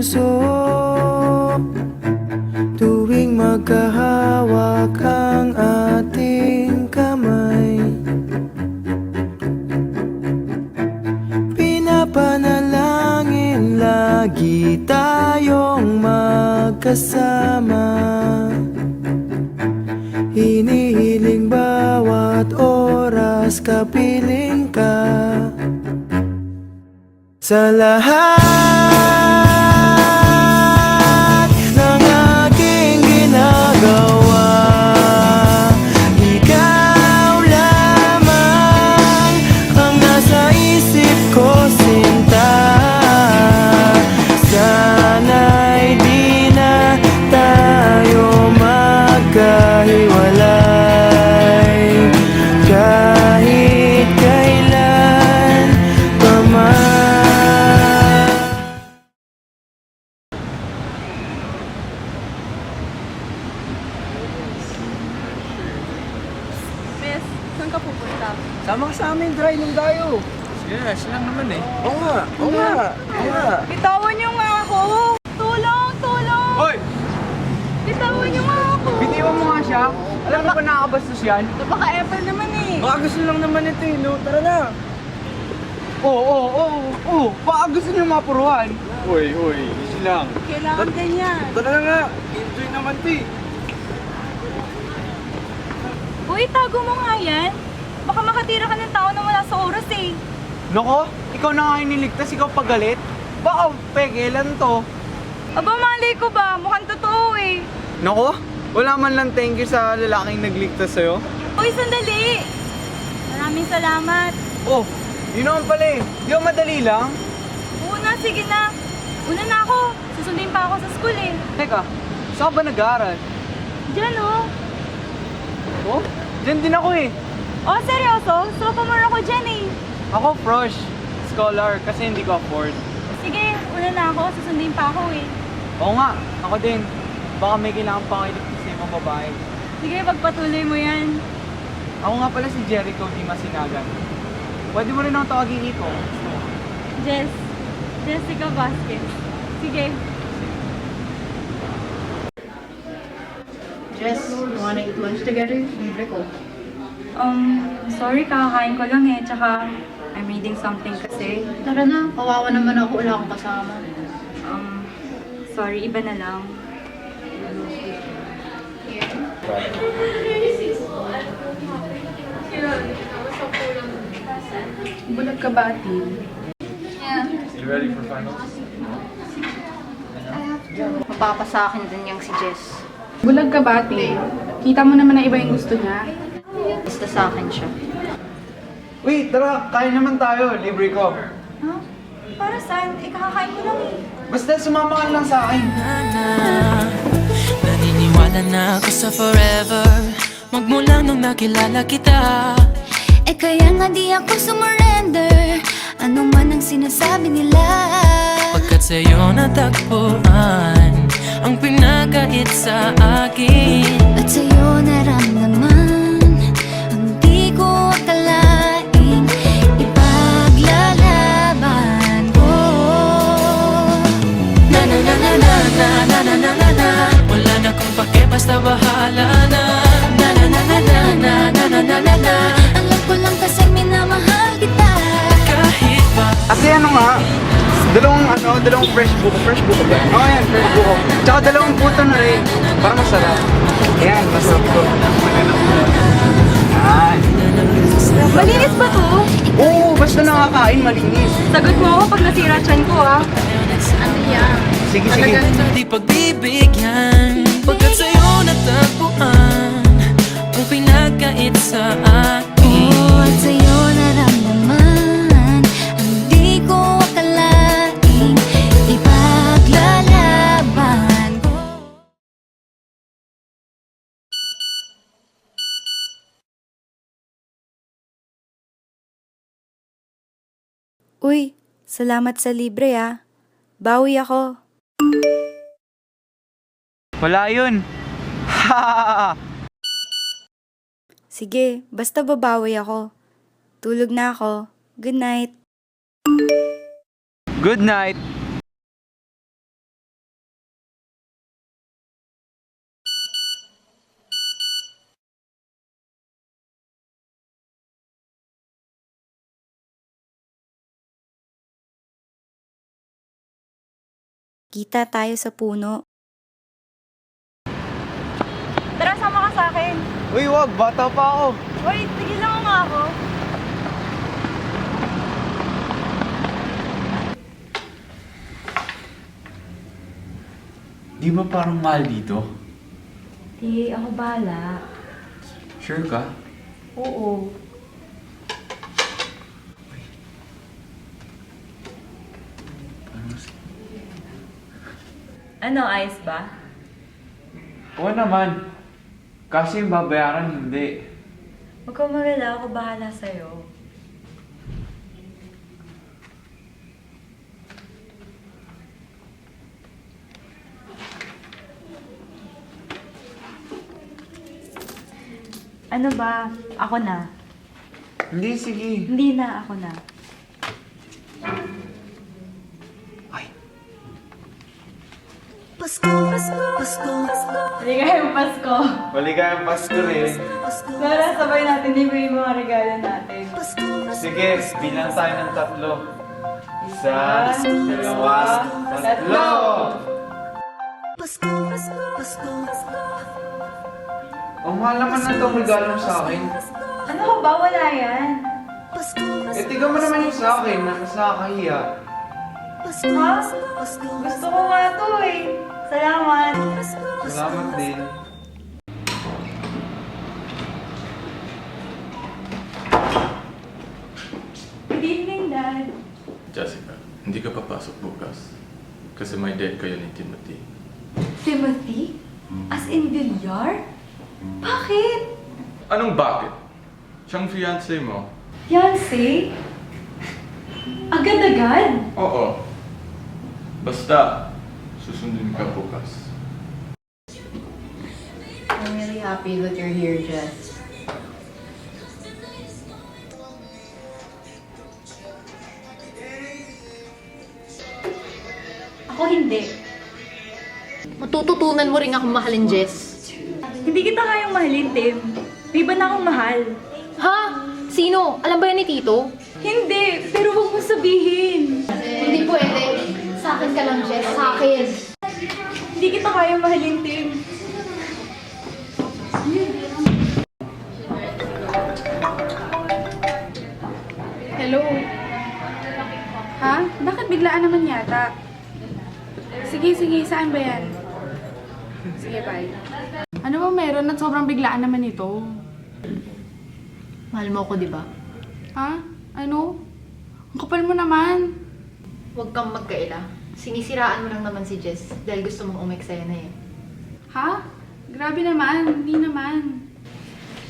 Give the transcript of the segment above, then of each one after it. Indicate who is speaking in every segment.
Speaker 1: puso tuwing magkahawak ang ating kamay. Pinapanalangin lagi tayong magkasama. Hinihiling bawat oras kapiling ka. Sa lahat ng aking ginagawa, ikaw lamang ang nasa isip ko, sinta. Sana'y di na tayo magkahiwalay kahit kailan pa man.
Speaker 2: Miss, saan ka pupunta?
Speaker 1: Sama ka sa amin, try nung tayo.
Speaker 3: Sige, lang naman eh.
Speaker 1: Oo nga, oo nga, oo nga.
Speaker 2: Bitawan niyo nga ako! Tulong! Tulong!
Speaker 3: Hoy!
Speaker 2: Bitawan niyo nga ako!
Speaker 3: Bitiwan mo nga siya. Alam mo ba nakakabastos yan?
Speaker 2: Napaka-effort naman eh!
Speaker 1: Baka gusto lang naman ito eh, no? Tara na.
Speaker 3: Oo. Baka gusto niyo mapuruan. Hoy, easy lang.
Speaker 2: Kailangan ganyan.
Speaker 1: Tara na nga, enjoy naman ito eh.
Speaker 2: Uy, tago mo nga yan. Baka makatira ka ng tao na wala sa oras eh.
Speaker 3: Nako, ikaw na nga iniligtas, ikaw pagalit. Baka pegelan to.
Speaker 2: Aba, malay ko ba? Mukhang totoo eh.
Speaker 3: Nako, wala man lang thank you sa lalaking nagligtas sa'yo.
Speaker 2: Uy, sandali! Maraming salamat.
Speaker 3: Oh, yun naman pala eh. Di ba madali lang?
Speaker 2: Oo na, sige na. Una na ako. Susundin pa ako sa school eh.
Speaker 3: Teka, saan ka ba nag-aaral?
Speaker 2: Diyan oh.
Speaker 3: Oh, dyan din ako eh.
Speaker 2: Oh, seryoso? Sophomore ako dyan eh.
Speaker 3: Ako, Frosh. Scholar, kasi hindi ko afford.
Speaker 2: Sige, una na ako. Susundin pa ako eh.
Speaker 3: Oo nga, ako din. Baka may kailangan pang iligtas sa ibang babae.
Speaker 2: Sige, pagpatuloy mo yan.
Speaker 3: Ako nga pala si Jericho Di Masinagan. Pwede mo rin akong tawagin Iko.
Speaker 2: Jessica Vasquez. Sige.
Speaker 4: Jess, you wanna eat lunch together? Libre ko.
Speaker 2: Sorry, kakakain ko lang eh. Tsaka, I'm reading something kasi.
Speaker 4: Tara na, kawawa naman ako, wala akong kasama.
Speaker 2: Sorry, iba na lang.
Speaker 4: Bulag ka ba, Ate?
Speaker 3: You ready for finals?
Speaker 4: Mapapasa akin din yung si Jess.
Speaker 5: Bulag ka ba, ate? Kita mo naman na iba yung gusto niya.
Speaker 4: Basta sa akin siya.
Speaker 3: Wait, tara, kain naman tayo. Libre ko.
Speaker 2: Huh? Para saan? Kakakain ko lang eh.
Speaker 3: Basta sumama ka lang sa akin.
Speaker 1: Naniniwala na ako sa forever magmula nung nakilala kita.
Speaker 6: Eh kaya nga di ako sumurrender, ano man ang sinasabi nila.
Speaker 1: Pagkat sa'yo natagpuan ang pinagkait sa akin.
Speaker 6: At sa'yo naramdaman ang di ko akalaing ipaglalaban ko.
Speaker 1: Na na na na na na na na na na na. Wala na kung pake, basta bahala na. Na na na na na na na na na na na.
Speaker 6: Alam ko lang kasi minamahal kita.
Speaker 1: Kahit pa
Speaker 3: Kasi ano nga, dalawang fresh buko. Fresh buko ba? Oo yan, fresh buko. Tsaka dalawang puto na rin. Para masarap. Ayan, masarap to. Ayan.
Speaker 2: Malinis ba to?
Speaker 3: Oo, basta nakakain, malinis.
Speaker 2: Sagot mo ako pag nasira chan ko ah.
Speaker 6: Ano yan?
Speaker 3: Sige.
Speaker 1: di pagbibigyan. Pagkat sa'yo natagpuan ang pinagkait sa akin.
Speaker 6: Oh, at sa'yo naramdaman ang di ko akalaing ipaglalaban ko.
Speaker 7: Uy, salamat sa libre ah. Bawi ako.
Speaker 3: Wala yun. Ha!
Speaker 7: Sige, basta babawi ako. Tulog na ako. Good night.
Speaker 3: Good night.
Speaker 7: Kita tayo sa puno.
Speaker 2: Tara, sama ka sa akin.
Speaker 3: Uy, wag, bata pa ako.
Speaker 2: Uy, tigilan mo nga ako.
Speaker 3: Di ba parang mahal dito?
Speaker 2: Di, ako bahala.
Speaker 3: Sure ka?
Speaker 2: Oo. Ano, ayos ba?
Speaker 3: Oo naman. Kasi yung babayaran, hindi.
Speaker 2: Huwag kang magalala, ako bahala sa'yo. Ano ba? Ako na.
Speaker 3: Hindi, sige.
Speaker 2: Hindi na, ako na. Maligayang Pasko!
Speaker 3: Maligayang Pasko rin.
Speaker 2: Tara, sabay natin libre yung mga regalo natin.
Speaker 3: Sige, bilang tayo ng 3. Isa, dalawa, tatlo! Ang mahal naman na itong regalo mo sa akin.
Speaker 2: Ano ka ba? Wala yan.
Speaker 3: Eh, tiga mo naman yung sa akin na mas nakakahiya.
Speaker 2: Ha? Gusto ko nga to eh. Salamat.
Speaker 3: Salamat din.
Speaker 2: Good evening, Dad.
Speaker 8: Jessica, hindi ka papasok bukas. Kasi may date kayo ni Timothy.
Speaker 2: Timothy? As in Villar? Bakit?
Speaker 8: Anong bakit? Siyang fiancé mo?
Speaker 2: Fiancé? Agad-agad?
Speaker 8: Oo. Basta, susundin ka bukas.
Speaker 4: I'm really happy that you're here, Jess.
Speaker 2: Ako hindi.
Speaker 4: Matututunan mo rin akong mahalin, Jess.
Speaker 2: Hindi kita kayang mahalin, Tim. May iba na akong mahal.
Speaker 4: Ha? Sino? Alam ba yan ni Tito?
Speaker 2: Hindi, pero huwag mo sabihin.
Speaker 4: Hindi pwede. Sa akin ka lang, Jess. Sa akin.
Speaker 2: Hindi kita kayang mahalin, Tim.
Speaker 5: Hello? Ha? Bakit biglaan naman yata? Sige, saan ba yan? Sige, bye. Ano ba meron at sobrang biglaan naman ito?
Speaker 4: Mahal mo ako, di ba?
Speaker 5: Ha? Ano? Ang kapal mo naman.
Speaker 4: Huwag kang magkaila. Sinisiraan mo lang naman si Jess dahil gusto mong umeksena eh.
Speaker 5: Ha? Grabe naman, hindi naman.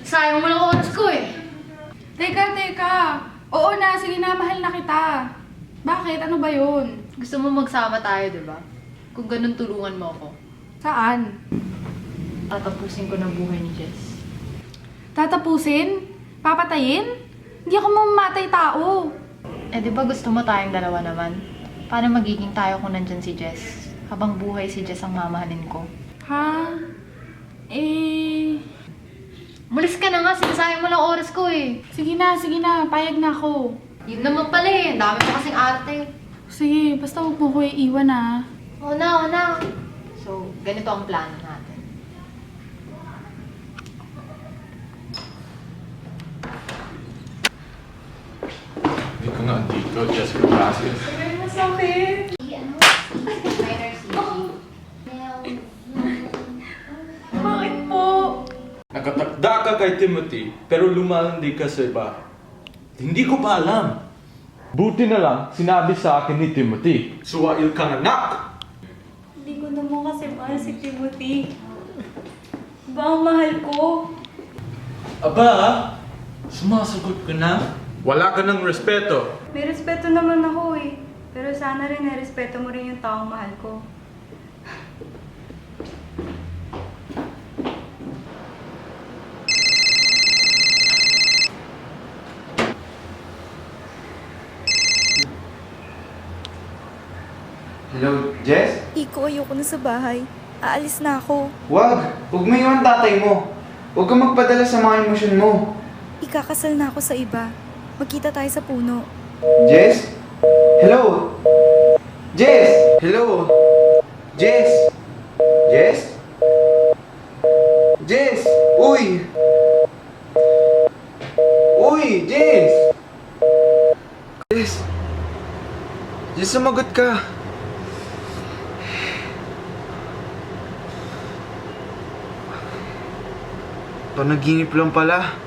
Speaker 4: Sayang mo lang oras ko eh.
Speaker 5: Teka. Oo na, sige na, mahal na kita. Bakit? Ano ba yun?
Speaker 4: Gusto mo magsama tayo, di ba? Kung ganun, tulungan mo ako.
Speaker 5: Saan?
Speaker 4: Tatapusin ko ng buhay ni Jess.
Speaker 5: Tatapusin? Papatayin? Hindi ako mamamatay tao.
Speaker 4: Eh, di ba gusto mo tayong dalawa naman? Paano magiging tayo kung nandyan si Jess? Habang buhay si Jess ang mamahalin ko.
Speaker 5: Ha?
Speaker 4: Mulis ka na nga, sinasayang mo lang oras ko eh.
Speaker 5: Sige na, payag na ako.
Speaker 4: Yun naman pala eh, ang dami mo kasing arte.
Speaker 5: Sige, basta huwag mo ko iiwan ah.
Speaker 4: Oo na. So, ganito ang plano natin.
Speaker 8: Hindi ka nga dito, Jessica Vasquez.
Speaker 2: Masakit. Bakit po?
Speaker 8: Nakatakda ka kay Timothy, pero lumalandi ka sa iba. Hindi ko pa alam. Buti na lang, sinabi sa akin ni Timothy. Suwail kang anak!
Speaker 2: Hindi ko naman kasi mahal si Timothy. Ba ang mahal ko?
Speaker 8: Aba, sumasagot ka na? Wala ka ng respeto.
Speaker 2: May respeto naman ako eh. Pero sana rin respeto mo rin yung taong mahal ko.
Speaker 3: Hello, Jess?
Speaker 7: Iko, ayoko na sa bahay. Aalis na ako.
Speaker 3: Wag! Huwag mo iwan tatay mo. Huwag kang magpadala sa mga emosyon mo.
Speaker 7: Ikakasal na ako sa iba. Magkita tayo sa puno.
Speaker 3: Jess? Hello? Jess! Hello? Jess! Jess? Jess! Uy! Uy! Jess! Jess! Jess, sumagot ka! Panaginip lang pala.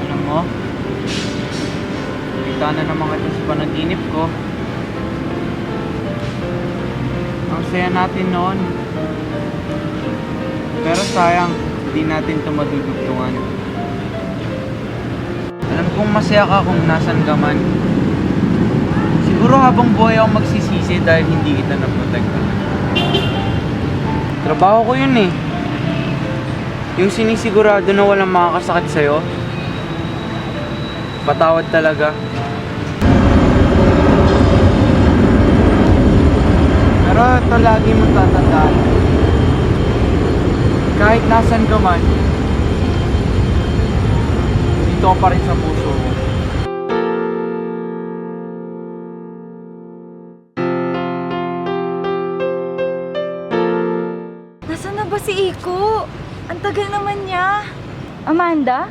Speaker 3: Alam mo, kita na naman kita sa panaginip ko. Ang saya natin noon. Pero sayang, hindi natin ito madudugtungan. Alam kong masaya ka kung nasan ka man. Siguro habang buhay ako magsisisi dahil hindi kita naprotektahan. Trabaho ko yun eh. Yung sinisigurado na walang makakasakit sa'yo. Patawad talaga. Pero ito lagi mo tatandaan. Kahit nasan ka man, dito ka pa rin sa puso mo.
Speaker 7: Nasaan na ba si Iko? Ang tagal naman niya. Amanda?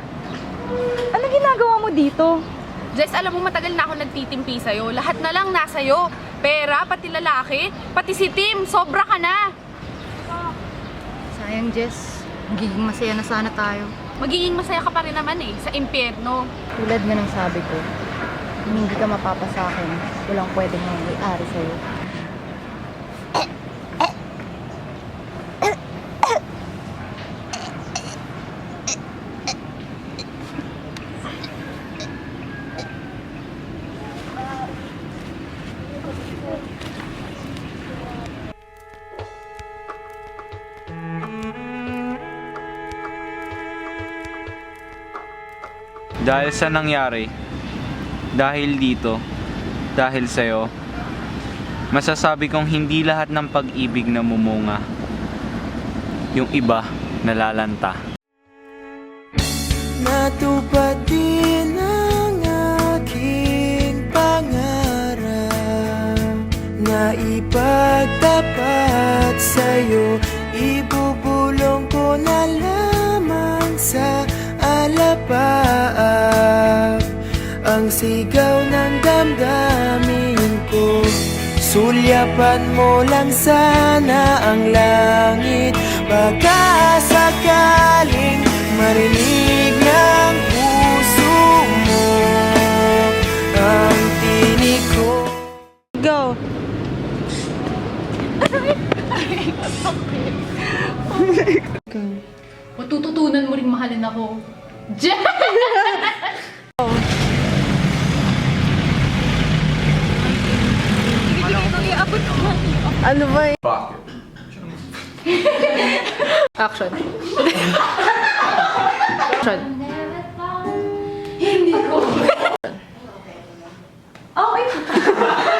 Speaker 7: Ano ginagawa mo dito?
Speaker 5: Jess, alam mo matagal na ako nagtitimpi sa'yo. Lahat na lang nasa'yo. Pera, pati lalaki, pati si Tim. Sobra ka na.
Speaker 4: Sayang, Jess. Magiging masaya na sana tayo.
Speaker 5: Magiging masaya ka pa rin naman eh, sa impyerno.
Speaker 4: Tulad nga ng sabi ko, kung hindi ka mapapa sa akin, walang pwedeng mangyayari sa'yo.
Speaker 3: Dahil sa nangyari, dahil dito, dahil sa'yo, masasabi kong hindi lahat ng pag-ibig na mumunga. Yung iba, nalalanta.
Speaker 1: Natupad din ang aking pangarap na ipagtapat sa'yo. Ibubulong ko na lamang sa alapaap ang sigaw ng damdamin ko. Sulyapan mo lang sana ang langit, baka sakaling marinig ng puso mo ang tinig ko.
Speaker 7: Go!
Speaker 4: Matututunan mo rin mahalin ako. Jess!
Speaker 7: Ano ba yun?
Speaker 8: Bakit?
Speaker 4: Action. Action.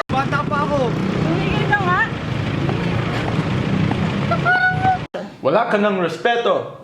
Speaker 3: Bata pa ako!
Speaker 7: Tumigil ka nga!
Speaker 8: Wala ka ng respeto!